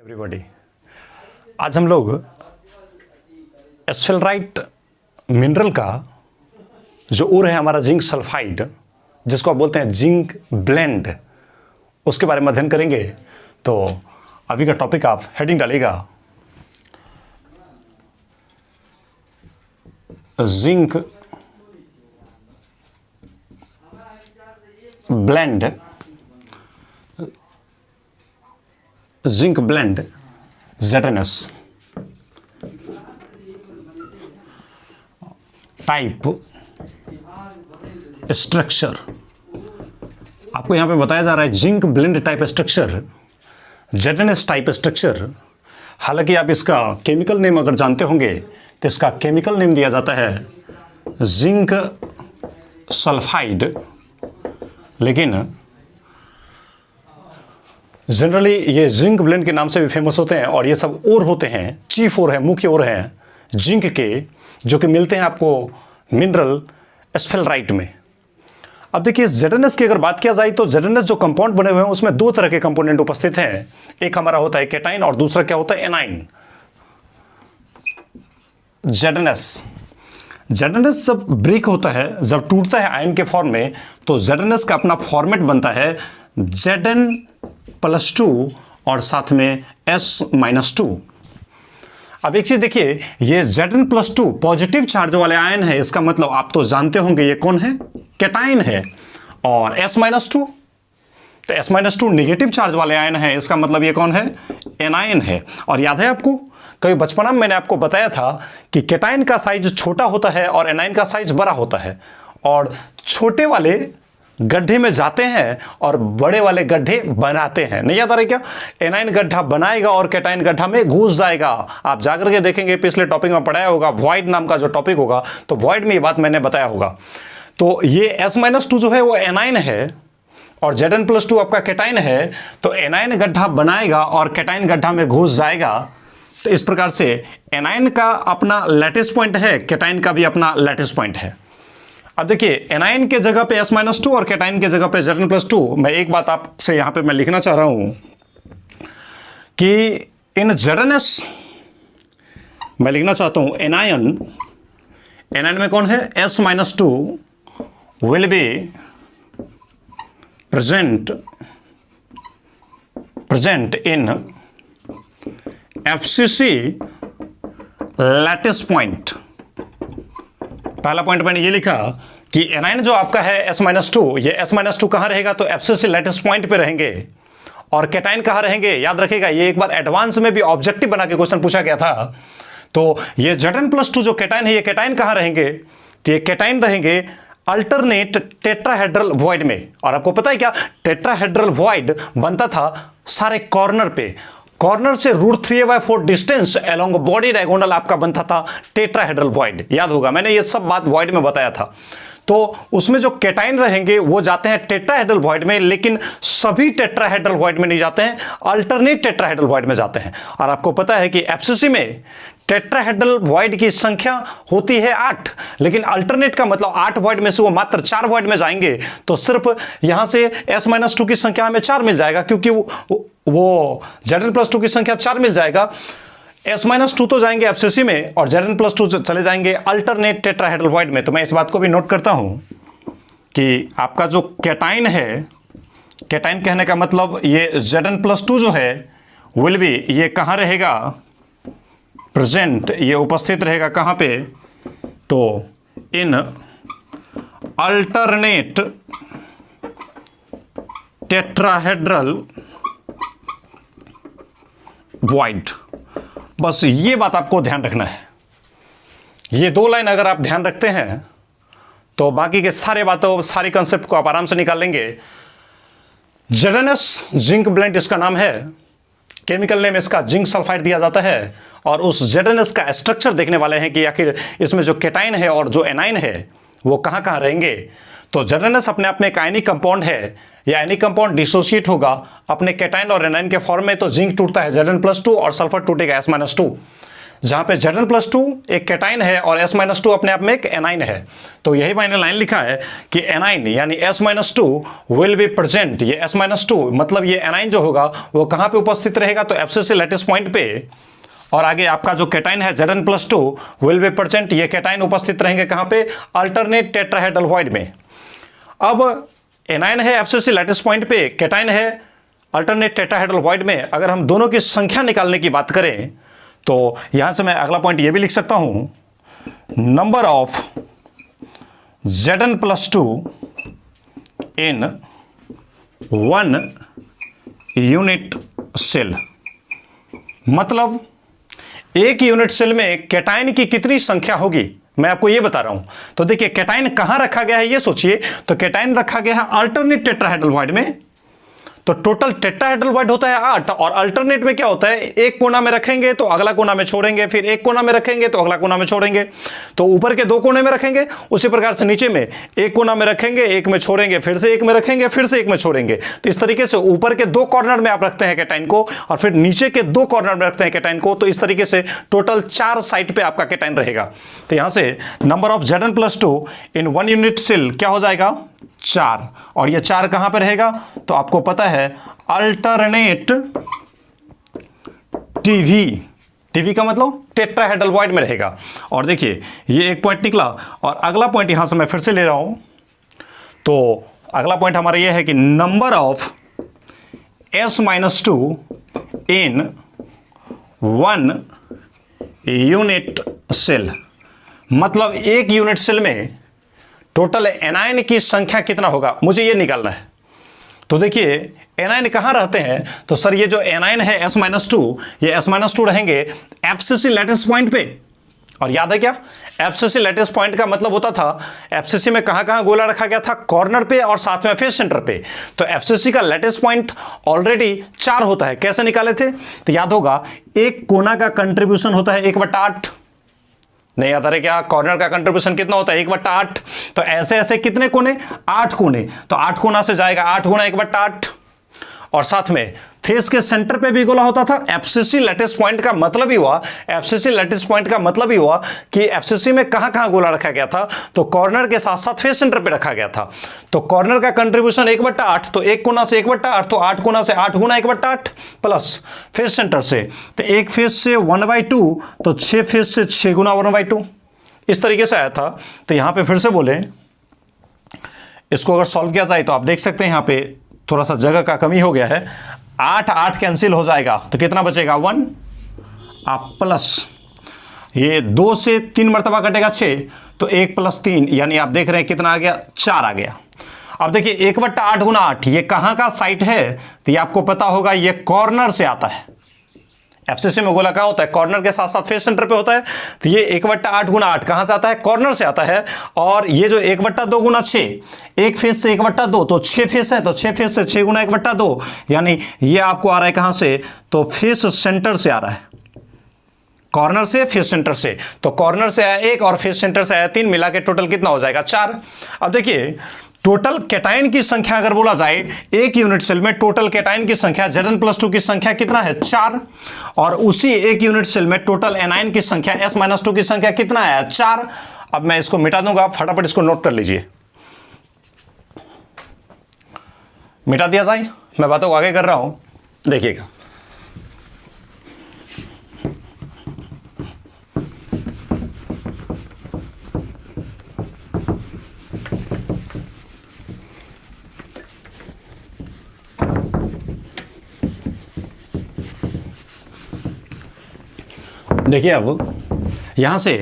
Everybody, आज हम लोग एस्फेलराइट मिनरल का जो ऊर है हमारा जिंक सल्फाइड, जिसको आप बोलते हैं जिंक ब्लेंड, उसके बारे में अध्ययन करेंगे। तो अभी का टॉपिक आप हेडिंग डालिएगा, zinc blende, zinc blende ZNS type structure. आपको यहां पे बताया जा रहा है zinc blende type structure, ZNS type structure. हालांकि आप इसका केमिकल नेम अगर जानते होंगे तो इसका केमिकल नेम दिया जाता है जिंक सल्फाइड, लेकिन जनरली ये जिंक ब्लेंड के नाम से भी फेमस होते हैं। और ये सब ओर होते हैं, चीफ ओर है, मुख्य ओर हैं जिंक के, जो कि मिलते हैं आपको मिनरल एस्फेलराइट में। अब देखिए ZNS की अगर बात किया जाए तो ZNS जो कंपाउंड बने हुए हैं उसमें दो तरह के कंपोनेंट उपस्थित हैं। एक हमारा होता है कैटाइन और दूसरा क्या होता है एनाइन। ZNS जब ब्रेक होता है, जब टूटता है आयन के फॉर्म में, तो ZNS का अपना फॉर्मेट बनता है Zn+2 और साथ में S-2। अब एक चीज देखिए, ये Zn+2 पॉजिटिव चार्ज वाले आयन है, इसका मतलब आप तो जानते होंगे ये कौन है, कैटाइन है। और S-2, तो S-2 नेगेटिव चार्ज वाले आयन है, इसका मतलब ये कौन है, एनाइन है। और याद है आपको, कभी बचपना में मैंने आपको बताया था कि कैटाइन का साइज छोटा होता है और एनाइन का साइज बड़ा होता है, और छोटे वाले गड्ढे में जाते हैं और बड़े वाले गड्ढे बनाते हैं। नहीं याद आ रहा क्या, एनाइन गड्ढा बनाएगा और कैटाइन गड्ढा में घुस जाएगा। आप जाकर के देखेंगे, पिछले टॉपिक में पढ़ाया होगा, वॉइड नाम का जो टॉपिक होगा, तो वॉइड में ये बात मैंने बताया होगा। तो ये S-2 जो है वो एनाइन है और Zn+2 आपका कैटाइन है, तो एनाइन गड्ढा बनाएगा और कैटाइन गड्ढा में घुस जाएगा। तो इस प्रकार से एनाइन का अपना लैटिस पॉइंट है, कैटाइन का भी अपना लैटिस पॉइंट है। अब देखिए, एनाइन के जगह पे S-2 और कैटाइन के जगह पे Zn+2। मैं एक बात आपसे यहां पे मैं लिखना चाह रहा हूं कि इन ZNS मैं लिखना चाहता हूं एनाइन में कौन है, S-2 will be present in FCC lattice point. पहला पॉइंट मैंने ये लिखा कि एनाइन जो आपका है S-2, ये S-2 कहां रहेगा, तो FCC लैटिस पॉइंट पे रहेंगे। और कैटाइन कहां रहेंगे, याद रखिएगा, ये एक बार एडवांस में भी ऑब्जेक्टिव बना के क्वेश्चन पूछा गया था। तो ये Zn+2 जो कैटाइन है, ये कैटाइन कहां रहेंगे, तो ये कैटाइन रहेंगे अल्टरनेट टेट्राहेड्रल वॉइड में। और आपको पता है क्या, टेट्राहेड्रल वॉइड बनता था सारे कॉर्नर पे, कॉर्नर से √3a/4 distance along body diagonal आपका बनता था टेट्राहेड्रल वॉइड। याद होगा, मैंने ये सब बात वॉइड में बताया था। तो उसमें जो कैटाइन रहेंगे वो जाते हैं टेट्राहेड्रल वॉइड में, लेकिन सभी टेट्राहेड्रल वॉइड में नहीं जाते हैं, अल्टरनेट टेट्राहेड्रल वॉइड में जाते हैं। और आपको पता है कि FCC में टेट्राहेड्रल वॉइड की संख्या होती है 8, लेकिन अल्टरनेट का मतलब 8 वॉइड में से वो मात्र 4 वॉइड में जाएंगे। तो सिर्फ यहां से S-2 की संख्या हमें 4 मिल जाएगा, क्योंकि वो Zn+2 की संख्या 4 मिल जाएगा। S-2 तो जाएंगे FCC में और Zn+2 चले जाएंगे अल्टरनेट टेट्राहेड्रल वॉइड में। तो मैं इस बात को भी नोट करता हूं कि आपका जो कैटाइन है, कैटाइन कहने का मतलब ये Zn+2 जो है विल बी, ये कहां रहेगा, प्रेजेंट, ये उपस्थित रहेगा कहां पे, तो इन अल्टरनेट टेट्राहेड्रल वॉइड। बस ये बात आपको ध्यान रखना है। ये 2 लाइन अगर आप ध्यान रखते हैं तो बाकी के सारे बातों, सारे कंसेप्ट को आप आराम से निकाल लेंगे। ZNS जिंक ब्लेंड इसका नाम है, केमिकल नेम इसका जिंक सल्फाइड दिया जाता है। और उस ZNS का स्ट्रक्चर देखने वाले हैं कि आखिर इसमें जो कैटाइन है और जो एनाइन है वो कहां कहां रहेंगे। तो ZNS अपने आप में एक आयनिक कंपाउंड है, या आयनिक कंपाउंड डिसोशिएट होगा अपने कैटाइन और एनाइन के फॉर्म में, तो जिंक टूटता है Zn+2 और सल्फर टूटेगा S-2। जहां पे Zn+2 एक कैटाइन है और S-2 अपने आप में एक एनाइन है। तो यही मैंने लाइन लिखा है कि एनाइन यानी S-2 विल बी प्रेजेंट। ये S-2 मतलब ये एनाइन जो होगा वो कहां पे उपस्थित रहेगा, तो एब्सिसी लैटिस पॉइंट पे। और आगे आपका जो कैटाइन है Zn+2 विल बी प्रेजेंट, ये कैटाइन उपस्थित रहेंगे कहां पे, अल्टरनेट टेट्राहेड्रल वॉइड में। अब एनाइन है एब्सिसी लैटिस पॉइंट पे, कैटाइन है अल्टरनेट टेट्राहेड्रल वॉइड में। अगर हम दोनों की संख्या निकालने की बात करें तो यहां से मैं अगला पॉइंट ये भी लिख सकता हूं, number of Zn+2 in 1 unit cell. मतलब एक यूनिट सेल में कैटाइन की कितनी संख्या होगी मैं आपको ये बता रहा हूं। तो देखिए कैटाइन कहां रखा गया है ये सोचिए, तो कैटाइन रखा गया है अल्टरनेट टेट्राहेड्रल वॉइड में। तो टोटल टेट्राहेड्रल वॉइड होता है 8 और अल्टरनेट में क्या होता है, एक कोना में रखेंगे तो अगला कोना में छोड़ेंगे, फिर एक कोना में रखेंगे तो अगला कोना में छोड़ेंगे। तो ऊपर के 2 कोने में रखेंगे, उसी प्रकार से नीचे में एक कोना में रखेंगे, एक में छोड़ेंगे, फिर से एक में रखेंगे, फिर से एक में छोड़ेंगे। तो इस तरीके से ऊपर के 2 कॉर्नर में आप रखते हैं कैटाइन को और फिर नीचे के 2 कॉर्नर में रखते हैं कैटाइन को। तो इस तरीके से टोटल 4 साइट पे आपका कैटाइन रहेगा। तो यहां से number of Zn+2 in 1 unit cell क्या हो जाएगा, 4। और ये 4 कहां पर रहेगा, तो आपको पता है अल्टरनेट टीवी का मतलब टेट्राहेड्रल वॉइड में रहेगा। और देखिए ये एक पॉइंट निकला और अगला पॉइंट यहां से मैं फिर से ले रहा हूं। तो अगला पॉइंट हमारा ये है कि number of S-2 in 1 unit cell. मतलब एक यूनिट सेल में टोटल एनाइन की संख्या कितना होगा मुझे ये निकालना है। तो देखिए एनाइन कहां रहते हैं, तो सर ये जो एनाइन है S-2, ये S-2 रहेंगे एब्सिसी लैटिस पॉइंट पे। और याद है क्या, एब्सिसी लैटिस पॉइंट का मतलब होता था एब्सिसी में कहां कहां गोला रखा गया था, कॉर्नर पे और साथ में फेस सेंटर पे। तो एब्सिसी का लैटिस पॉइंट ऑलरेडी 4 होता है। कैसे निकाले थे, तो याद होगा एक कोना का कंट्रीब्यूशन होता है 1/8। नहीं याद आ रहा क्या, कॉर्नर का कंट्रीब्यूशन कितना होता है 1/8। तो ऐसे ऐसे कितने कोने, 8 कोने। तो 8 कोना से जाएगा 8 गुणा 1/8। और साथ में फेस के सेंटर पे भी गोला होता था। एब्सिसी लैटिस पॉइंट का मतलब ही हुआ, एब्सिसी लैटिस पॉइंट का मतलब ही हुआ कि एब्सिसी में कहां कहां गोला रखा गया था, तो कॉर्नर के साथ साथ फेस सेंटर पे रखा गया था। तो कॉर्नर का कंट्रीब्यूशन 1/8, तो एक कोना से 1/8, तो 8 कोना से 8 गुना 1/8 प्लस फेस सेंटर से, तो एक फेस से 1/2, तो 6 फेस से 6 गुना 1/2। इस तरीके से आया था। तो यहां पर फिर से बोले, इसको अगर सॉल्व किया जाए तो आप देख सकते हैं यहां पे थोड़ा सा जगह का कमी हो गया है। 8 कैंसिल हो जाएगा तो कितना बचेगा 1, आप प्लस ये 2 से 3 मरतबा कटेगा 6, तो 1 + 3 यानी आप देख रहे हैं कितना आ गया, 4 आ गया। अब देखिए 1/8 गुना 8 ये कहां का साइट है, तो ये आपको पता होगा ये कॉर्नर से आता है। एफसीसी में गोला कहां होता है, कॉर्नर के साथ साथ फेस सेंटर पे होता है। तो ये 1/8 गुना 8 कहां से आता है, कॉर्नर से आता है। और ये जो 1/2 गुना 6, एक फेस से 1/2, तो 6 फेस है, तो 6 फेस से 6 गुना 1/2 यानी ये आपको आ रहा है कहां से, तो फेस सेंटर से आ रहा है, कॉर्नर से फेस सेंटर से। तो कॉर्नर से आया 1 और फेस सेंटर से आया 3, मिला के टोटल कितना हो जाएगा 4। अब देखिए टोटल कैटाइन की संख्या अगर बोला जाए एक यूनिट सेल में, टोटल कैटाइन की संख्या Zn+2 की संख्या कितना है 4, और उसी एक यूनिट सेल में टोटल एनाइन की संख्या S-2 की संख्या कितना है 4। अब मैं इसको मिटा दूंगा, फटाफट इसको नोट कर लीजिए। मिटा दिया जाए, मैं बातों को आगे कर रहा हूं, देखिएगा। देखिए अब यहां से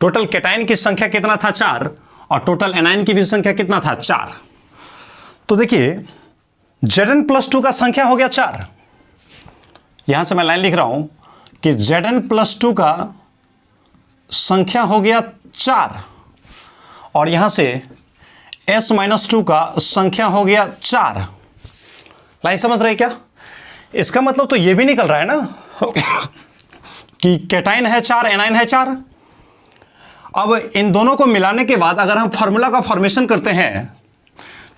टोटल कैटाइन की संख्या कितना था 4, और टोटल एनाइन की भी संख्या कितना था 4। तो देखिए Zn+2 का संख्या हो गया 4। यहां से मैं लाइन लिख रहा हूं कि Zn+2 का संख्या हो गया 4, और यहां से S-2 का संख्या हो गया 4। लाइन समझ रहे क्या? इसका मतलब तो यह भी निकल रहा है ना कि कैटाइन है 4, एनाइन है 4। अब इन दोनों को मिलाने के बाद अगर हम फार्मूला का फॉर्मेशन करते हैं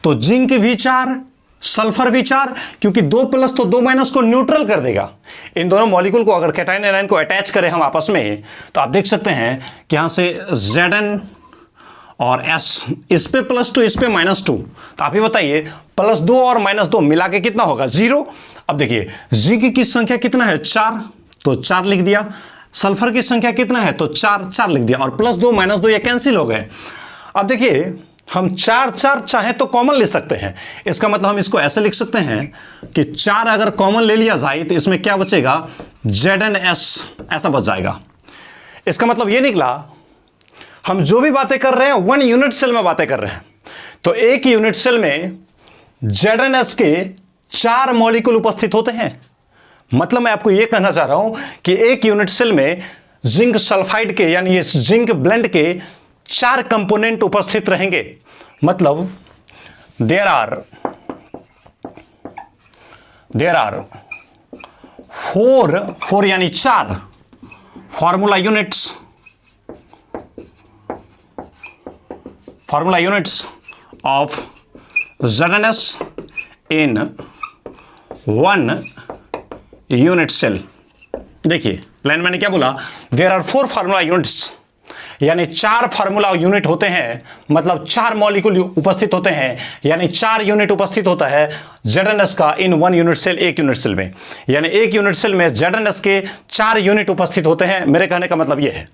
तो जिंक भी 4, सल्फर भी 4, क्योंकि 2 प्लस तो 2 माइनस को न्यूट्रल कर देगा। इन दोनों मॉलिक्यूल को अगर कैटायन एनायन को अटैच करें हम आपस में, तो आप देख सकते हैं कि यहां से Zn और S, इस पे +2 इस पे -2, तो आप ही बताइए +2 और -2 मिला के कितना होगा 0। अब देखिए जिंक की संख्या कितना है 4, तो 4 लिख दिया। सल्फर की संख्या कितना है, तो 4 लिख दिया, और +2 -2 ये कैंसिल हो गए। अब देखिए हम 4 चाहे तो कॉमन ले सकते हैं, इसका मतलब हम इसको ऐसे लिख सकते हैं कि 4 अगर कॉमन ले लिया जाए तो इसमें क्या बचेगा, ZnS ऐसा बच जाएगा। इसका मतलब ये निकला हम जो भी बातें कर रहे हैं 1 यूनिट सेल में बातें कर रहे हैं, तो एक यूनिट सेल में ZnS के 4 मॉलिक्यूल उपस्थित होते हैं। मतलब मैं आपको यह कहना चाह रहा हूं कि एक यूनिट सेल में जिंक सल्फाइड के यानी ये जिंक ब्लेंड के 4 कंपोनेंट उपस्थित रहेंगे। मतलब देयर आर 4 यानी 4 formula units of ZnS in 1 unit cell. देखिए लाइन मैंने क्या बोला, देयर आर 4 फार्मूला यूनिट्स, यानी 4 फार्मूला यूनिट होते हैं, मतलब 4 मॉलिक्यूल उपस्थित होते हैं, यानी 4 यूनिट उपस्थित होता है ZnS का इन 1 यूनिट सेल, एक यूनिट सेल में। यानी एक यूनिट सेल में ZnS के 4 यूनिट उपस्थित होते हैं। मेरे कहने का मतलब यह है।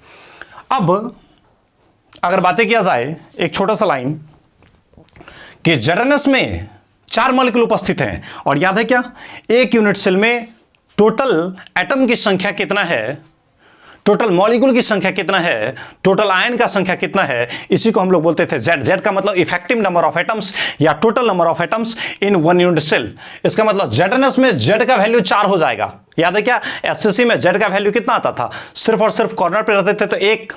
अब अगर बातें किया जाए एक छोटा सा लाइन कि ZnS में 4 मॉलिक्यूल उपस्थित हैं, और याद है क्या, एक यूनिट सेल में टोटल एटम की संख्या कितना है, टोटल मॉलिक्यूल की संख्या कितना है, टोटल आयन का संख्या कितना है, इसी को हम लोग बोलते थे Z का मतलब इफेक्टिव नंबर ऑफ एटम्स या total number of atoms in 1 unit cell. इसका मतलब ZnS में Z का वैल्यू 4 हो जाएगा। याद है क्या, SCC में Z का वैल्यू कितना आता था, सिर्फ और सिर्फ कॉर्नर पे रहते थे तो 1,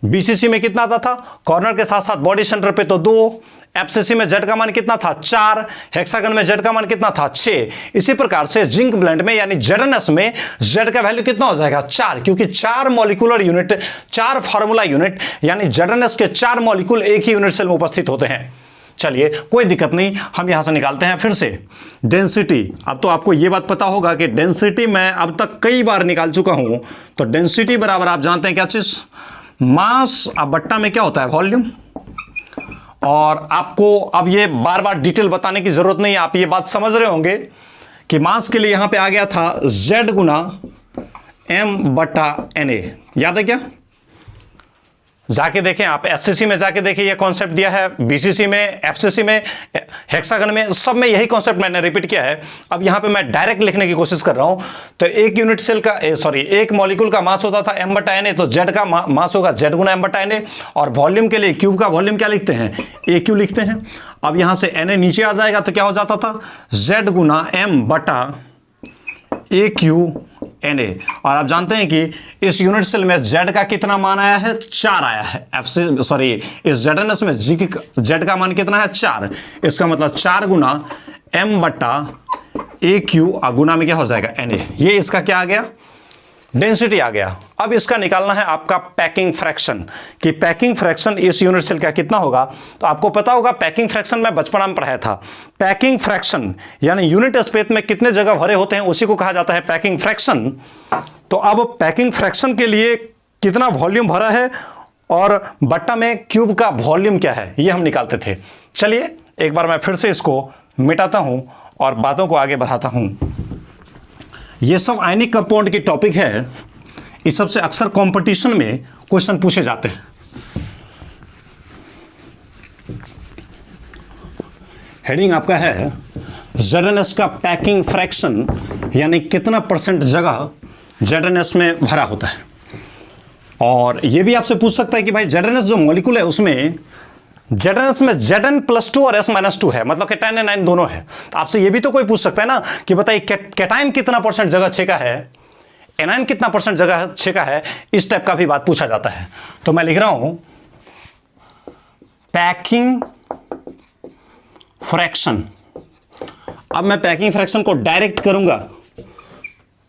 BCC में कितना आता था, कॉर्नर के साथ साथ बॉडी सेंटर पे तो 2, FCC में Z का मान कितना था 4, हेक्सागन में Z का मान कितना था 6। इसी प्रकार से जिंक ब्लेंड में यानी ZnS में Z का वैल्यू कितना हो जाएगा 4, क्योंकि 4 मॉलिक्यूलर यूनिट, 4 फार्मूला यूनिट यानी ZnS के 4 मॉलिक्यूल एक ही यूनिट सेल में उपस्थित होते हैं। चलिए कोई दिक्कत नहीं, हम यहां से निकालते हैं फिर से डेंसिटी। अब तो आपको यह बात पता होगा कि डेंसिटी मैं अब तक कई बार निकाल चुका हूं। तो डेंसिटी बराबर आप जानते हैं क्या चीज, मास अब बट्टा में क्या होता है वॉल्यूम। और आपको अब ये बार बार डिटेल बताने की जरूरत नहीं है, आप ये बात समझ रहे होंगे कि मास के लिए यहां पे आ गया था Z गुना M/Na। याद है क्या, जाके देखें आप, SCC में जाके देखें, ये कॉन्सेप्ट दिया है, BCC में, FCC में, हेक्सागन में, सब में यही कॉन्सेप्ट मैंने रिपीट किया है। अब यहां पे मैं डायरेक्ट लिखने की कोशिश कर रहा हूं। तो एक यूनिट सेल का एक मॉलिक्यूल का मास होता था M/Na, तो Z का मास होगा Z गुना M/Na। और वॉल्यूम के लिए क्यूब का वॉल्यूम क्या लिखते हैं, AQ लिखते हैं। अब यहां से Na नीचे आ जाएगा तो क्या हो जाता था Z गुना M/AQ/Na। और आप जानते हैं कि इस यूनिट सेल में Z का कितना मान आया है, 4 आया है। इस ZnS में Z का मान कितना है 4। इसका मतलब 4 गुना M/AQ गुना में क्या हो जाएगा Na। ये इसका क्या आ गया, डेंसिटी आ गया। अब इसका निकालना है आपका पैकिंग फ्रैक्शन, कि पैकिंग फ्रैक्शन इस यूनिट सेल का कितना होगा। तो आपको पता होगा पैकिंग फ्रैक्शन मैं बचपन में पढ़ाया था। पैकिंग फ्रैक्शन यानी यूनिट स्पेस में कितने जगह भरे होते हैं उसी को कहा जाता है पैकिंग फ्रैक्शन। तो अब पैकिंग फ्रैक्शन के लिए कितना वॉल्यूम भरा है और बट्टा में क्यूब का वॉल्यूम क्या है, ये हम निकालते थे। चलिए एक बार मैं फिर से इसको मिटाता हूं और बातों को आगे बढ़ाता हूं। ये सब आयनिक कंपाउंड की टॉपिक है, इस सबसे अक्सर कंपटीशन में क्वेश्चन पूछे जाते हैं। हेडिंग आपका है ZnS का पैकिंग फ्रैक्शन, यानी कितना % जगह ZnS में भरा होता है। और यह भी आपसे पूछ सकता है कि भाई ZnS जो मॉलिक्यूल है उसमें ZnS में Zn+2 और S-2 है, मतलब कैटायन एनायन दोनों है। तो आपसे ये भी तो कोई पूछ सकता है ना कि बताइए कैटायन कितना % जगह छेका है, एनायन कितना % जगह छेका है, इस टाइप का भी बात पूछा जाता है। तो मैं लिख रहा हूं पैकिंग फ्रैक्शन। अब मैं पैकिंग फ्रैक्शन को डायरेक्ट करूंगा,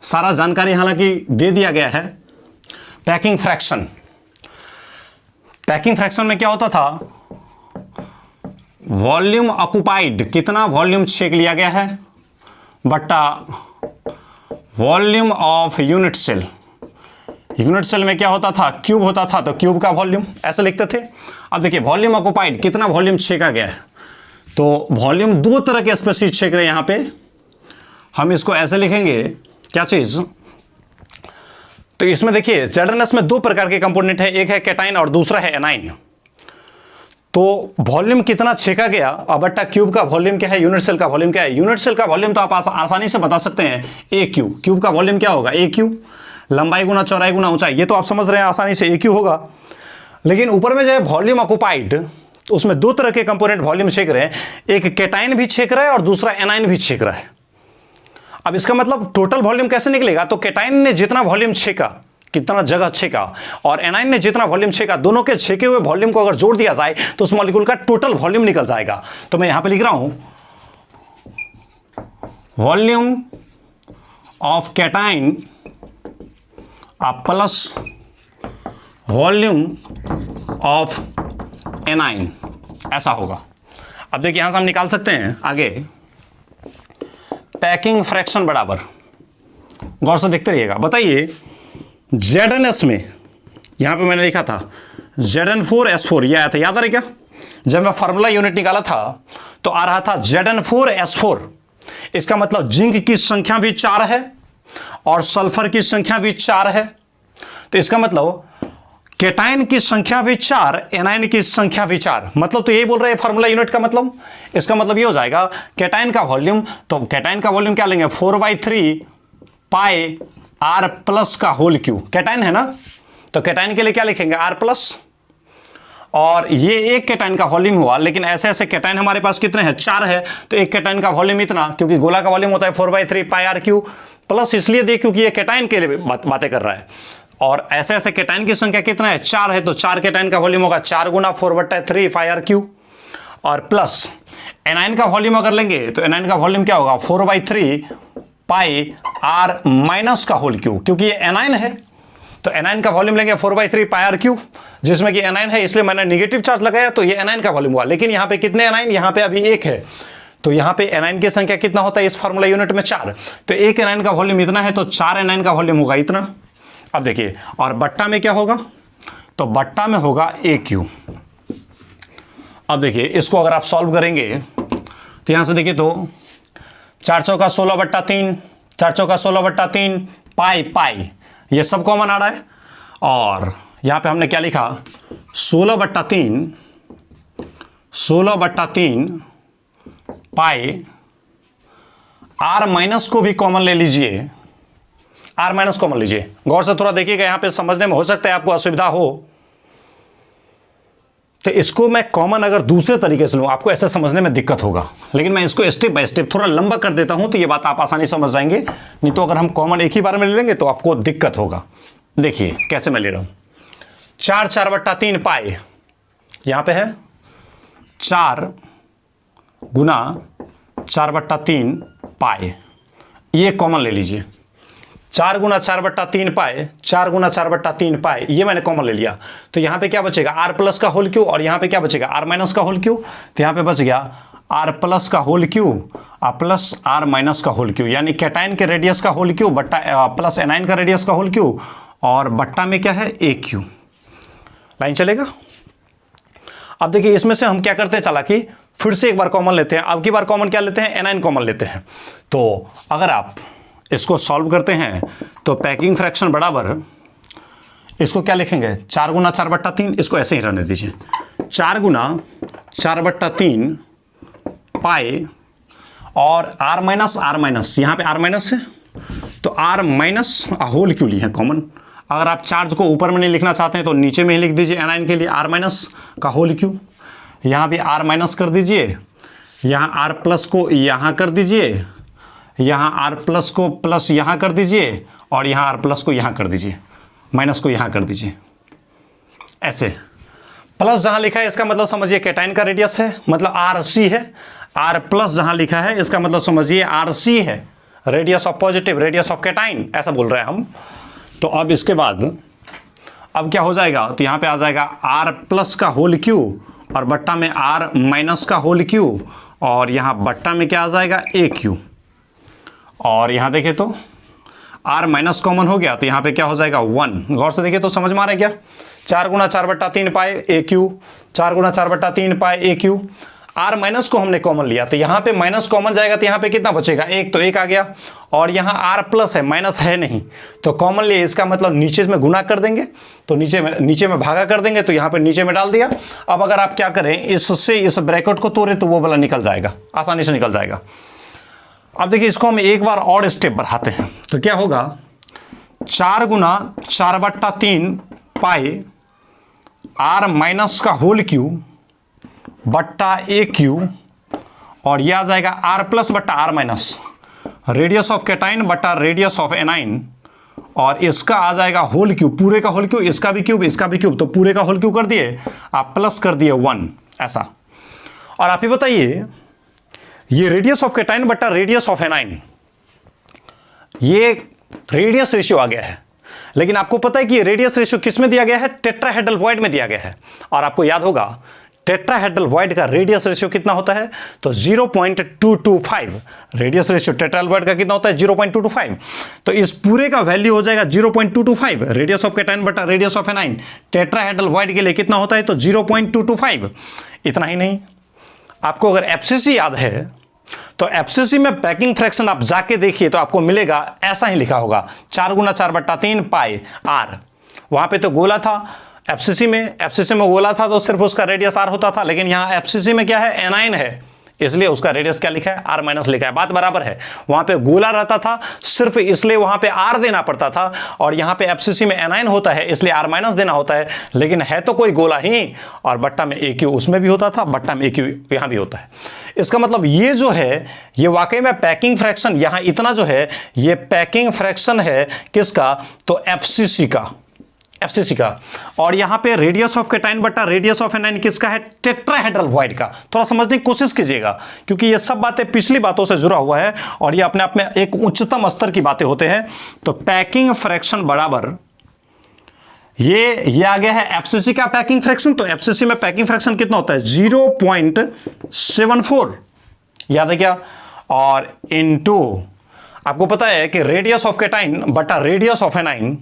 सारा जानकारी हालांकि दे दिया गया है। पैकिंग फ्रैक्शन में क्या होता था, वॉल्यूम ऑक्युपाइड, कितना वॉल्यूम छेक लिया गया है, बट्टा volume of unit cell. Unit cell में क्या होता था, क्यूब होता था, तो क्यूब का वॉल्यूम ऐसे लिखते थे। अब देखिए वॉल्यूम ऑक्युपाइड, कितना वॉल्यूम छेका गया है, तो वॉल्यूम दो तरह के स्पेसिफिक छेक रहे हैं यहां पे। हम इसको ऐसे लिखेंगे, क्या चीज, तो इसमें देखिए ZnS में दो प्रकार के कंपोनेंट है, एक है कैटाइन और दूसरा है एनाइन। तो वॉल्यूम कितना छेका गया और बट्टा क्यूब का वॉल्यूम क्या है, यूनिट सेल का वॉल्यूम क्या है। यूनिट सेल का वॉल्यूम तो आप आसानी से बता सकते हैं, ए क्यू। क्यूब का वॉल्यूम क्या होगा, ए क्यू, लंबाई गुना चौड़ाई गुना ऊंचाई, ये तो आप समझ रहे हैं आसानी से, ए क्यू होगा। लेकिन ऊपर में जो है वॉल्यूम ऑक्युपाइड, तो उसमें दो तरह के कंपोनेंट वॉल्यूम छेक रहे हैं, एक कैटाइन भी छेक रहा है और दूसरा एनाइन भी छेक रहा है। अब इसका मतलब टोटल वॉल्यूम कैसे निकलेगा, तो कैटाइन ने जितना वॉल्यूम छेका, कितना जगह छेका, और एनाइन ने जितना वॉल्यूम छेका, दोनों के छेके हुए वॉल्यूम को अगर जोड़ दिया जाए तो उस मॉलिक्यूल का टोटल वॉल्यूम निकल जाएगा। तो मैं यहां पे लिख रहा हूं volume of cation plus volume of anion, ऐसा होगा। अब देखिए यहां से हम निकाल सकते हैं आगे, पैकिंग फ्रैक्शन बराबर, गौर से देखते रहिएगा। बताइए ZnS में यहां पे मैंने लिखा था Zn4S4, यह आया था, याद आ रहा क्या, जब मैं फार्मूला यूनिट निकाला था तो आ रहा था Zn4S4। इसका मतलब जिंक की संख्या भी 4 है और सल्फर की संख्या भी 4 है। तो इसका मतलब कैटाइन की संख्या भी 4, एनाइन की संख्या भी 4, मतलब तो यही बोल रहे हैं फार्मूला यूनिट का मतलब। इसका मतलब ये हो जाएगा कैटाइन का वॉल्यूम, तो कैटाइन का वॉल्यूम क्या लेंगे, 4/3 पाई आर प्लस का होल क्यूब। कैटाइन है ना, तो कैटाइन के लिए क्या लिखेंगे, आर प्लस, और ये एक कैटाइन का वॉल्यूम हुआ। लेकिन ऐसे ऐसे कैटाइन हमारे पास कितने हैं, 4 है, तो एक कैटाइन का वॉल्यूम इतना, क्योंकि गोला का वॉल्यूम होता है 4/3 पाई आर क्यूब, प्लस इसलिए दे क्योंकि ये कैटाइन के लिए बातें कर रहा है। और ऐसे ऐसे कैटाइन की संख्या कितना है, 4 है, तो 4 कैटाइन का वॉल्यूम होगा 4 गुना 4/3 पाई आर क्यूब, और प्लस एनाइन का वॉल्यूम अगर लेंगे तो एनाइन का वॉल्यूम क्या होगा, 4/3 पाई आर माइनस का होल क्यूब, क्योंकि ये एनाइन है तो एनाइन का वॉल्यूम लेंगे 4/3 पाई आर क्यूब, जिसमें कि एनाइन है इसलिए मैंने नेगेटिव चार्ज लगाया, तो ये एनाइन का वॉल्यूम हुआ। लेकिन यहां पे कितने एनाइन, यहां पे अभी एक है, तो यहां पे एनाइन की संख्या कितना होता है इस फार्मूला यूनिट में, 4, तो एक एनाइन का वॉल्यूम इतना है, तो 4 एनाइन का वॉल्यूम होगा इतना। अब देखिए, और बट्टा में क्या होगा, तो बट्टा में होगा ए क्यू। अब देखिए इसको अगर आप सॉल्व करेंगे तो यहां से देखिए, तो 4 चौका 16/3, 4 चौका 16/3 पाई पाई, ये सब कॉमन आ रहा है। और यहां पे हमने क्या लिखा, 16/3 पाई, आर माइनस को भी कॉमन ले लीजिए, आर माइनस कॉमन लीजिए। गौर से थोड़ा देखिएगा, यहां पे समझने में हो सकता है आपको असुविधा हो, तो इसको मैं कॉमन अगर दूसरे तरीके से लूं आपको ऐसे समझने में दिक्कत होगा, लेकिन मैं इसको स्टेप बाय स्टेप थोड़ा लंबा कर देता हूं तो ये बात आप आसानी समझ जाएंगे। नहीं तो अगर हम कॉमन एक ही बार में ले लेंगे तो आपको दिक्कत होगा। देखिए कैसे मैं ले रहा हूं, 4 4/3 पाई, यहां पे है 4 गुना 4/3 पाई, ये कॉमन ले लीजिए। 4 गुना 4/3 पाई, 4 गुना 4/3 पाई, ये मैंने कॉमन ले लिया। तो यहां पे क्या बचेगा, आर प्लस का होल क्यूब, और यहां पे क्या बचेगा, आर माइनस का होल क्यूब। तो यहां पे बच गया आर प्लस का whole cube plus r minus का होल क्यूब, यानी कैटाइन के रेडियस का होल क्यूब बट्टा प्लस एनाइन का रेडियस का होल क्यूब, और बट्टा में क्या है, ए क्यू। लाइन चलेगा। अब देखिए इसमें से हम क्या करते हैं, चालाकी फिर से एक बार कॉमन लेते हैं। अब की बार कॉमन क्या लेते हैं, एनाइन कॉमन लेते हैं। तो अगर आप इसको सॉल्व करते हैं तो पैकिंग फ्रैक्शन बराबर, इसको क्या लिखेंगे, 4 गुना 4/3, इसको ऐसे ही रहने दीजिए, 4 गुना 4/3 पाई, और आर माइनस, यहां पे आर माइनस है तो आर माइनस होल क्यों लिए हैं कॉमन। अगर आप चार्ज को ऊपर में नहीं लिखना चाहते हैं तो नीचे में ही लिख दीजिए, एनाइन के लिए आर माइनस का होल क्यू, यहां भी आर माइनस कर दीजिए, यहां आर प्लस को यहां कर दीजिए, यहां आर प्लस को प्लस यहां कर दीजिए, और यहां आर प्लस को यहां कर दीजिए, माइनस को यहां कर दीजिए। ऐसे प्लस जहां लिखा है इसका मतलब समझिए कैटाइन का रेडियस है, मतलब आर सी है। आर प्लस जहां लिखा है इसका मतलब समझिए आर सी है, radius of positive, radius of cation, ऐसा बोल रहे हैं हम। तो अब इसके बाद अब क्या हो जाएगा, तो यहां पे आ जाएगा आर प्लस का होल क्यू और बट्टा में आर माइनस का होल क्यू, और यहाँ बट्टा में क्या आ जाएगा ए क्यू, और यहाँ देखें तो आर माइनस कॉमन हो गया तो यहाँ पे क्या हो जाएगा 1। गौर से देखिए तो समझ में आ रहा है क्या, 4 गुना 4/3 पाए ए क्यू, 4 गुना 4/3 पाए ए क्यू। आर माइनस को हमने कॉमन लिया तो यहाँ पे माइनस कॉमन जाएगा तो यहाँ पे कितना बचेगा, एक, तो एक आ गया, और यहाँ आर प्लस है, माइनस है नहीं, तो कॉमन लिए इसका मतलब नीचे में गुना कर देंगे, तो नीचे में भागा कर देंगे, तो यहाँ पे नीचे में डाल दिया। अब अगर आप क्या करें, इससे इस ब्रैकेट को तोड़े तो वो वाला निकल जाएगा, आसानी से निकल जाएगा। अब देखिए इसको हम एक बार और स्टेप बढ़ाते हैं तो क्या होगा, 4 गुना 4/3 पाए आर माइनस का होल क्यू बट्टा ए क्यू, और यह आ जाएगा आर प्लस बट्टा r minus, radius of cation बट्टा रेडियस ऑफ एनाइन, और इसका आ जाएगा होल क्यूब, पूरे का होल क्यूब, इसका भी क्यूब, इसका भी क्यूब, तो पूरे का होल क्यूब कर दिए, आप प्लस कर दिए 1 ऐसा। और आप ही बताइए ये रेडियस ऑफ कैटाइन बट्टा रेडियस ऑफ एनाइन, ये रेडियस रेशियो आ गया है, लेकिन आपको पता है कि ये रेडियस रेशियो किस में दिया गया है, टेट्राहेड्रल वॉइड में दिया गया है। और आपको याद होगा टेट्राहेड्रल वॉइड का रेडियस रेशियो कितना होता है, तो 0.225, रेडियस रेशियो टेट्राहेड्रल वॉइड का कितना होता है 0.225, तो इस पूरे का वैल्यू हो जाएगा 0.225, रेडियस ऑफ कैटाइन बटा radius of A9 tetrahedral void के लिए कितना होता है, तो 0.225। इतना ही नहीं, आपको अगर एफसीसी याद है तो एफसीसी में पैकिंग फ्रैक्शन आप जाके देखिए तो आपको मिलेगा, ऐसा ही लिखा होगा 4 गुना 4/3 पाई आर, वहां पे तो गोला था, एफसीसी में गोला था तो सिर्फ उसका रेडियस आर होता था, लेकिन यहां एफसीसी में क्या है, एनाइन है, इसलिए उसका रेडियस क्या लिखा है, आर माइनस लिखा है। बात बराबर है, वहां पे गोला रहता था सिर्फ इसलिए वहां पे आर देना पड़ता था, और यहां पे एफसीसी में एनाइन होता है इसलिए आर माइनस देना होता है, लेकिन है तो कोई गोला ही, और बट्टा में ए क्यू उसमें भी होता था, बट्टा में ए क्यू यहां भी होता है। इसका मतलब ये जो है ये वाकई में पैकिंग फ्रैक्शन, यहां इतना जो है ये पैकिंग फ्रैक्शन है किसका, तो एफसीसी का, और यहां पे रेडियस ऑफ कैटाइन बटा रेडियस ऑफ एनाइन किसका है, टेट्राहेड्रल वॉइड का। थोड़ा समझने की कोशिश कीजिएगा क्योंकि ये सब बातें पिछली बातों से जुड़ा हुआ है और ये अपने आप में एक उच्चतम स्तर की बातें होते हैं। तो पैकिंग फ्रैक्शन बराबर ये आ गया है एफसीसी का पैकिंग फ्रैक्शन, तो एफसीसी में पैकिंग फ्रैक्शन कितना होता है 0.74, याद है क्या, और इनटू आपको पता है कि रेडियस ऑफ कैटाइन बटा रेडियस ऑफ एनाइन,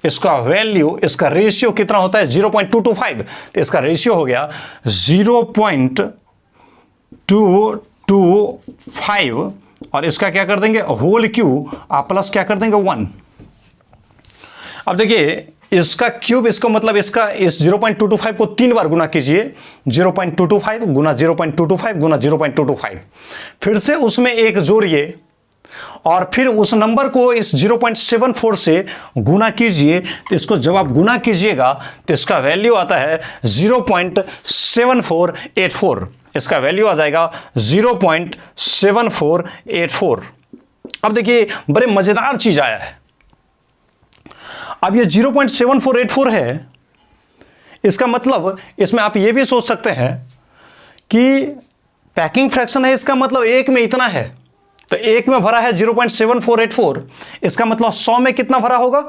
इसका वैल्यू, इसका रेशियो कितना होता है 0.225, तो इसका रेशियो हो गया 0.225, और इसका क्या कर देंगे होल क्यू, आप प्लस क्या कर देंगे 1। अब देखिए इसका क्यूब, इसको मतलब इसका इस 0.225 को 3 बार गुना कीजिए, 0.225 गुना 0.225 गुना 0.225, फिर से उसमें एक जोड़िए और फिर उस नंबर को इस 0.74 से गुना कीजिए, तो इसको जब आप गुना कीजिएगा तो इसका वैल्यू आता है 0.7484, इसका वैल्यू आ जाएगा 0.7484। अब देखिए बड़े मजेदार चीज आया है, अब ये 0.7484 है, इसका मतलब इसमें आप ये भी सोच सकते हैं कि पैकिंग फ्रैक्शन है, इसका मतलब एक में इतना है, तो एक में भरा है 0.7484, इसका मतलब 100 में कितना भरा होगा,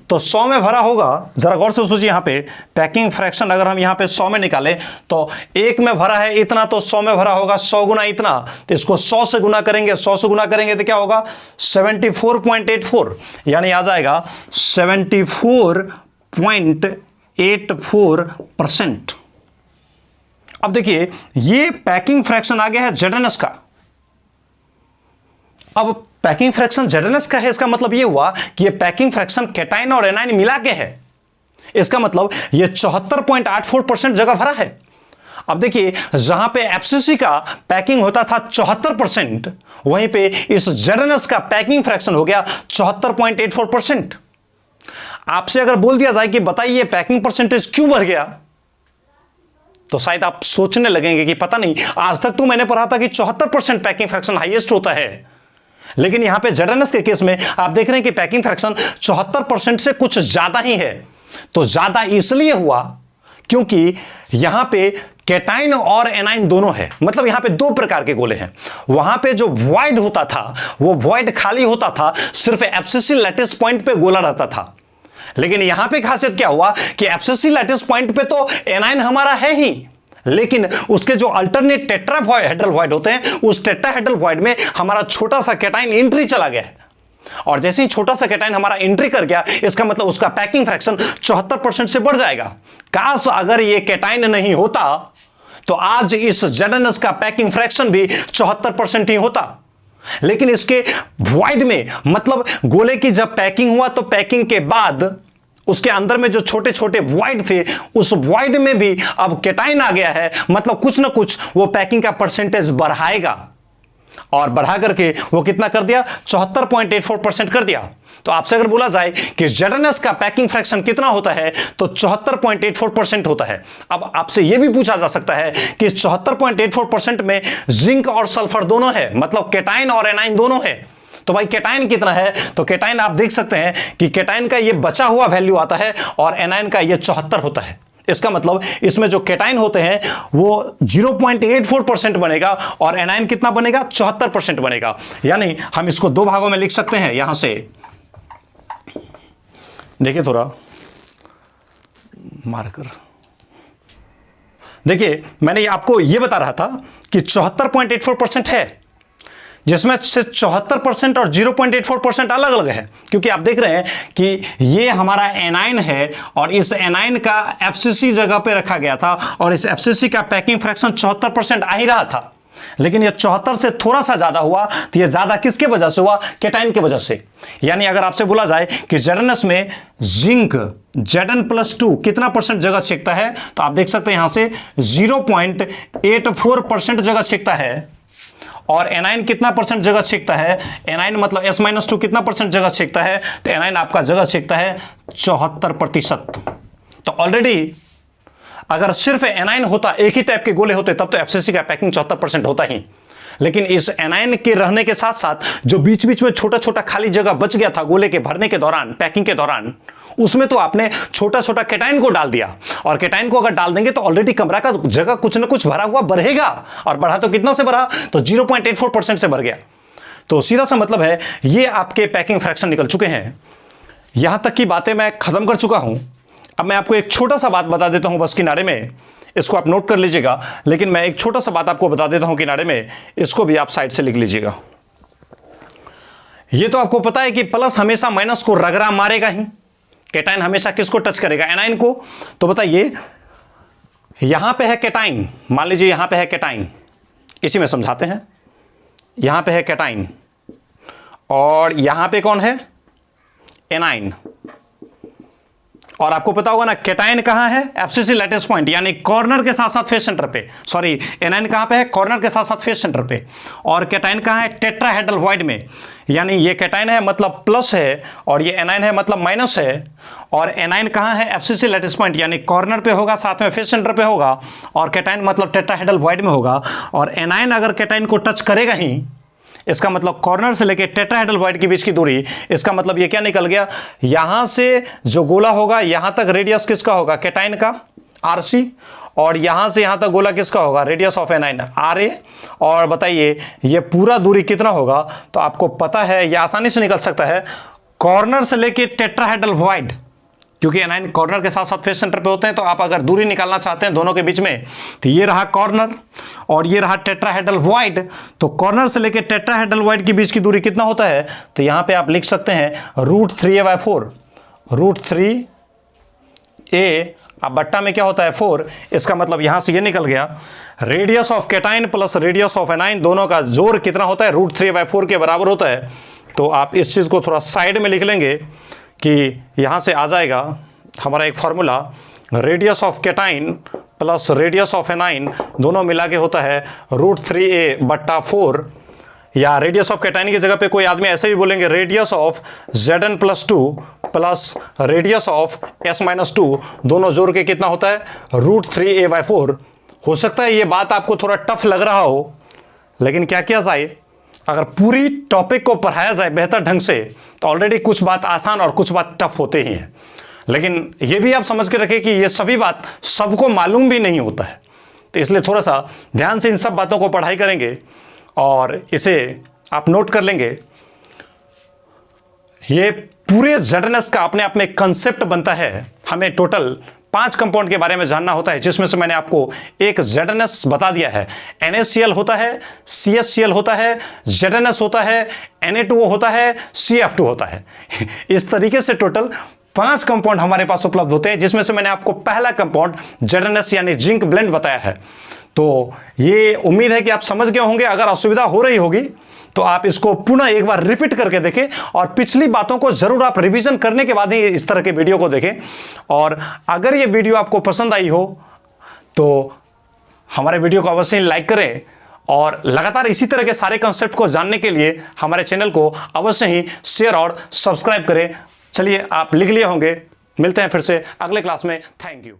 तो 100 में भरा होगा, जरा गौर से सोचिए, यहां पे पैकिंग फ्रैक्शन अगर हम यहां पे 100 में निकालें तो एक में भरा है इतना, तो 100 में भरा होगा 100 गुना इतना, तो इसको 100 से गुना करेंगे, 100 से गुना करेंगे तो क्या होगा 74.84, यानी आ जाएगा 74.84%। अब देखिए ये पैकिंग फ्रैक्शन आ गया है ZNS का। अब पैकिंग फ्रैक्शन ZNS का है, इसका मतलब ये हुआ कि ये पैकिंग फ्रैक्शन कैटाइन और एनाइन मिला के है, इसका मतलब ये 74.84% जगह भरा है। अब देखिए जहां पे एफसीसी का पैकिंग होता था 74%, वहीं पे इस ZNS का पैकिंग फ्रैक्शन हो गया 74.84%। आपसे अगर बोल दिया जाए कि बताइए पैकिंग परसेंटेज क्यों बढ़ गया, तो शायद आप सोचने लगेंगे कि पता नहीं, आज तक तो मैंने पढ़ा था कि 74% पैकिंग फ्रैक्शन हाईएस्ट होता है, लेकिन यहां पे ZNS के केस में आप देख रहे हैं कि पैकिंग फ्रैक्शन 74% से कुछ ज्यादा ही है। तो ज्यादा इसलिए हुआ क्योंकि यहां पे कैटाइन और एनाइन दोनों है, मतलब यहां पे दो प्रकार के गोले हैं। वहां पे जो वॉइड होता था वो वॉइड खाली होता था, सिर्फ एफसीसी लैटिस पॉइंट पे गोला रहता था। लेकिन यहां पे खासियत क्या हुआ कि एफसीसी लैटिस पॉइंट पे तो एनाइन हमारा है ही, लेकिन उसके जो अल्टरनेट टेट्राहेड्रल वॉइड होते हैं, उस टेट्राहेड्रल वॉइड में हमारा छोटा सा कैटाइन एंट्री चला गया है, और जैसे ही छोटा सा कैटाइन हमारा एंट्री कर गया, इसका मतलब उसका पैकिंग फ्रैक्शन 74% से बढ़ जाएगा। काश अगर ये कैटाइन नहीं होता तो आज इस ZnS का पैकिंग फ्रैक्शन भी 74% ही होता। लेकिन इसके वॉइड में, मतलब गोले की जब पैकिंग हुआ तो पैकिंग के बाद उसके अंदर में जो छोटे छोटे वॉइड थे, उस वॉइड में भी अब कैटाइन आ गया है, मतलब कुछ ना कुछ वो पैकिंग का परसेंटेज बढ़ाएगा, और बढ़ा करके वो कितना कर दिया, 74.84% कर दिया। तो आपसे अगर बोला जाए कि ZnS का पैकिंग फ्रैक्शन कितना होता है, तो 74.84% होता है। अब आपसे यह भी पूछा जा सकता है कि 74.84% में जिंक और सल्फर दोनों है, मतलब कैटाइन और एनाइन दोनों है। तो भाई कैटाइन कितना है, तो कैटाइन आप देख सकते हैं कि कैटाइन का ये बचा हुआ वैल्यू आता है और एनाइन का ये 74 होता है। इसका मतलब इसमें जो कैटाइन होते हैं वो 0.84% बनेगा और एनाइन कितना बनेगा, 74% बनेगा। यानी हम इसको दो भागों में लिख सकते हैं। यहां से देखिए, थोड़ा मार्कर देखिए, मैंने आपको यह बता रहा था कि 74.84% है, जिसमें से 74% और 0.84% अलग अलग है, क्योंकि आप देख रहे हैं कि ये हमारा एनाइन है और इस एनाइन का FCC जगह पे रखा गया था और इस FCC का पैकिंग फ्रैक्शन 74% आ ही रहा था, लेकिन ये 74 से थोड़ा सा ज्यादा हुआ। तो ये ज्यादा किसके वजह से हुआ, कैटाइन की वजह से। यानी अगर आपसे बोला जाए कि ZnS में जिंक Zn+2 कितना परसेंट जगह छेकता है, तो आप देख सकते हैं यहां से 0.84% जगह छेकता है, और एनाइन कितना परसेंट जगह छेकता है, एनाइन मतलब S-2 कितना परसेंट जगह छेकता है, तो एनाइन आपका जगह छेकता है 74%। तो ऑलरेडी अगर सिर्फ एनाइन होता, एक ही टाइप के गोले होते, तब तो FCC का पैकिंग 74% होता ही। लेकिन इस एनाइन के रहने के साथ साथ जो बीच बीच में छोटा छोटा खाली जगह बच गया था गोले के भरने के दौरान, पैकिंग के दौरान, उसमें तो आपने छोटा छोटा कैटाइन को डाल दिया, और कैटाइन को अगर डाल देंगे तो ऑलरेडी कमरा का जगह कुछ ना कुछ भरा हुआ बढ़ेगा, और बढ़ा तो कितना से बढ़ा, तो 0.84% से बढ़ गया। तो सीधा सा मतलब है ये आपके पैकिंग फ्रैक्शन निकल चुके हैं। यहां तक की बातें मैं खत्म कर चुका हूं। अब मैं आपको एक छोटा सा बात बता देता हूं बस किनारे में, इसको आप नोट कर लीजिएगा, लेकिन मैं एक छोटा सा बात आपको बता देता हूं किनारे में, इसको भी आप साइड से लिख लीजिएगा। ये तो आपको पता है कि प्लस हमेशा माइनस को रगड़ा मारेगा ही, कैटाइन हमेशा किसको टच करेगा, एनाइन को। तो बताइए, यहां पे है कैटाइन, मान लीजिए यहां पे है कैटाइन, इसी में समझाते हैं। यहां पे है कैटाइन और यहां पे कौन है, एनाइन। और आपको पता होगा ना कैटाइन कहां है, FCC लैटिस पॉइंट, यानी कॉर्नर के साथ साथ फेस सेंटर पे। सॉरी, एनाइन कहां पे है, कॉर्नर के साथ साथ फेस सेंटर पे। और कैटाइन कहां है, टेट्राहेड्रल वॉइड में, यानी ये कैटाइन है मतलब प्लस है और ये एनाइन है मतलब माइनस है। और एनाइन कहां है, FCC लैटिस पॉइंट, यानी कॉर्नर पे होगा, साथ में फेस सेंटर पे होगा, और कैटाइन मतलब टेट्राहेड्रल वॉइड में होगा। और एनाइन अगर कैटाइन को टच करेगा ही, इसका मतलब कॉर्नर से लेके टेट्राहेड्रल वॉइड के बीच की दूरी, इसका मतलब ये क्या निकल गया, यहां से जो गोला होगा यहां तक रेडियस किसका होगा, कैटाइन का, RC, और यहां से यहां तक गोला किसका होगा, रेडियस ऑफ एनाइन, RA। और बताइए ये पूरा दूरी कितना होगा, तो आपको पता है, यह आसानी से निकल सकता है, कॉर्नर से लेके टेट्राहेड्रल वॉइड, क्योंकि एनाइन कॉर्नर के साथ साथ फेस सेंटर पे होते हैं, तो आप अगर दूरी निकालना चाहते हैं दोनों के बीच में, तो ये रहा कॉर्नर और ये रहा टेट्राहेड्रल वॉइड। तो कॉर्नर से लेकर टेट्राहेड्रल वॉइड के बीच की दूरी कितना होता है, तो यहां पे आप लिख सकते हैं √3a/4, √3a, अब बट्टा में क्या होता है 4। इसका मतलब यहां से ये निकल गया, radius of cation plus radius of A9 दोनों का जोड़ कितना होता है, √3a/4 के बराबर होता है। तो आप इस चीज को थोड़ा साइड में लिख लेंगे कि यहां से आ जाएगा हमारा एक formula, radius of cation plus radius of A9 दोनों मिला के होता है √3a/4, या रेडियस ऑफ कैटाइन की जगह पे कोई आदमी ऐसे भी बोलेंगे radius of Zn+2 plus radius of S-2, दोनों जोड़ के कितना होता है, √3a/4। हो सकता है ये बात आपको थोड़ा टफ लग रहा हो, लेकिन क्या किया जाए, अगर पूरी टॉपिक को पढ़ाया जाए बेहतर ढंग से, तो ऑलरेडी कुछ बात आसान और कुछ बात टफ होते ही हैं। लेकिन ये भी आप समझ के रखें कि ये सभी बात सबको मालूम भी नहीं होता है, तो इसलिए थोड़ा सा ध्यान से इन सब बातों को पढ़ाई करेंगे और इसे आप नोट कर लेंगे। ये पूरे ZnS का अपने आप में कंसेप्ट बनता है, हमें टोटल 5 कंपाउंड के बारे में जानना होता है, जिसमें से मैंने आपको एक ZNS बता दिया है। NaCl होता है, CHCl होता है, ZNS होता है, Na2O होता है, CF2 होता है। इस तरीके से टोटल 5 कंपाउंड हमारे पास उपलब्ध होते हैं, जिसमें से मैंने आपको पहला कंपाउंड ZNS यानी जिंक ब्लेंड बताया है। तो ये उम्मीद है कि आप समझ गए होंगे। अगर असुविधा हो रही होगी तो आप इसको पुनः एक बार रिपीट करके देखें और पिछली बातों को जरूर आप रिवीजन करने के बाद ही इस तरह के वीडियो को देखें। और अगर ये वीडियो आपको पसंद आई हो तो हमारे वीडियो को अवश्य लाइक करें और लगातार इसी तरह के सारे कंसेप्ट को जानने के लिए हमारे चैनल को अवश्य ही शेयर और सब्सक्राइब करें। चलिए, आप लिख लिए होंगे। मिलते हैं फिर से अगले क्लास में। Thank you.